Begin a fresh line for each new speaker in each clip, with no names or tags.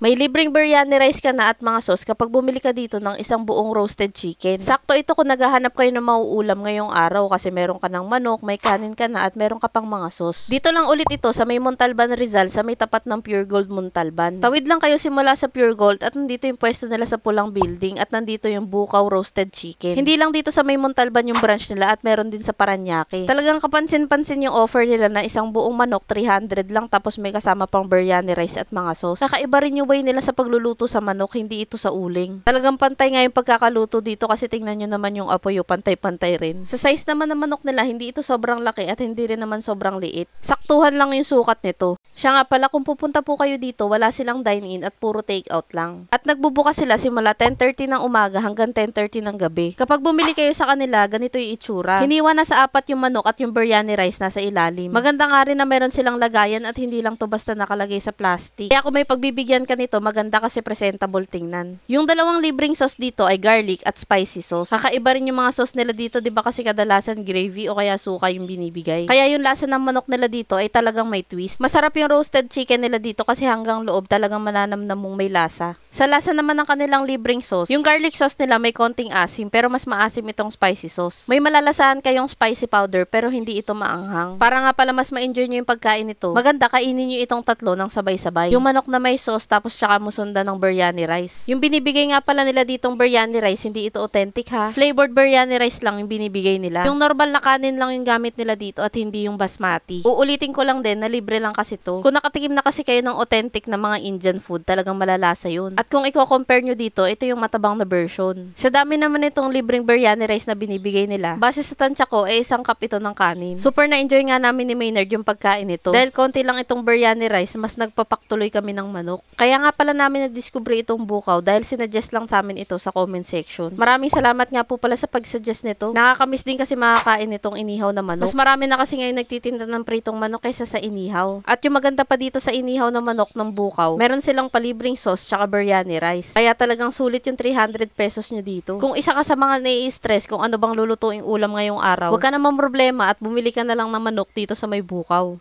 May libreng biryani rice ka na at mga sauce kapag bumili ka dito ng isang buong roasted chicken. Sakto ito kung naghahanap kayo ng mauulam ngayong araw kasi meron ka ng manok, may kanin ka na at meron ka pang mga sauce. Dito lang ulit ito sa may Montalban Rizal sa may tapat ng Pure Gold Montalban. Tawid lang kayo simula sa Pure Gold at nandito yung pwesto nila sa pulang building at nandito yung Bukaw Roasted Chicken. Hindi lang dito sa may Montalban yung branch nila at meron din sa Parañaque. Talagang kapansin-pansin yung offer nila na isang buong manok 300 lang tapos may kasama pang biryani rice at mga sauce. Kakaiba rin yung way nila sa pagluluto sa manok, hindi ito sa uling. Talagang pantay nga yung pagkakaluto dito kasi tingnan nyo naman yung apoy, pantay-pantay rin. Sa size naman ng manok nila, hindi ito sobrang laki at hindi rin naman sobrang liit. Saktuhan lang yung sukat nito. Siya nga pala, kung pupunta po kayo dito, wala silang dine-in at puro take-out lang. At nagbubukas sila simula 10:30 ng umaga hanggang 10:30 ng gabi. Kapag bumili kayo sa kanila, ganito yung itsura. Hiniwa na sa apat yung manok at yung biryani rice nasa ilalim. Maganda nga rin na meron silang lagayan at hindi lang to basta nakalagay sa plastic. Kaya kung may pagbibigyan ka nito, maganda kasi presentable tingnan. Yung dalawang libreng sauce dito ay garlic at spicy sauce. Kakaiba rin yung mga sauce nila dito, 'di ba kasi kadalasan gravy o kaya suka yung binibigay. Kaya yung lasa ng manok nila dito ay talagang may twist. Masarap yung roasted chicken nila dito kasi hanggang loob talagang mananamnam mong may lasa. Sa lasa naman ng kanilang libreng sauce, yung garlic sauce nila may konting asim pero mas maasim itong spicy sauce. May malalasahan kayong spicy powder pero hindi ito maanghang. Para nga pala mas ma-enjoy nyo yung pagkain nito, maganda kainin nyo itong tatlo ng sabay-sabay. Yung manok na may sauce tapos tsaka musundan ng biryani rice. Yung binibigay nga pala nila ditong biryani rice, hindi ito authentic ha. Flavored biryani rice lang yung binibigay nila. Yung normal na kanin lang yung gamit nila dito at hindi yung basmati. Uulitin ko lang din na libre lang kasi to. Kung nakatikim na kasi kayo ng authentic na mga Indian food, talagang malalasa yun. At kung i-compare nyo dito, ito yung matabang na version. Sa dami naman itong libreng biryani rice na binibigay nila, base sa tansya ko, isang cup ito ng kanin. Super na-enjoy nga namin ni Maynard yung pagkain nito. Dahil konti lang itong biryani rice, mas nagpapaktuloy kami ng manok. Kaya nga pala namin na-discover itong Bukaw dahil sinuggest lang sa amin ito sa comment section. Maraming salamat nga po pala sa pag-suggest nito. Nakakamiss din kasi makakain itong inihaw na manok. Mas marami na kasi ngayon nagtitinda ng pritong manok kaysa sa inihaw. At yung maganda pa dito sa inihaw na manok ng Bukaw, meron silang palibreng sauce tsaka biryani rice. Kaya talagang sulit yung 300 pesos nyo dito. Kung isa ka sa mga nai-stress kung ano bang lulutuing ulam ngayong araw, huwag ka naman problema at bumili ka na lang ng manok dito sa may Bukaw.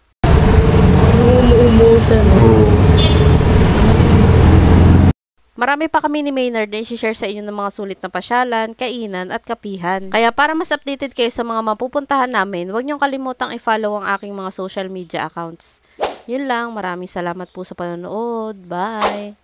Marami pa kami ni Maynard na i-share sa inyo ng mga sulit na pasyalan, kainan at kapihan. Kaya para mas updated kayo sa mga mapupuntahan namin, huwag niyong kalimutang i-follow ang aking mga social media accounts. Yun lang, maraming salamat po sa panonood. Bye!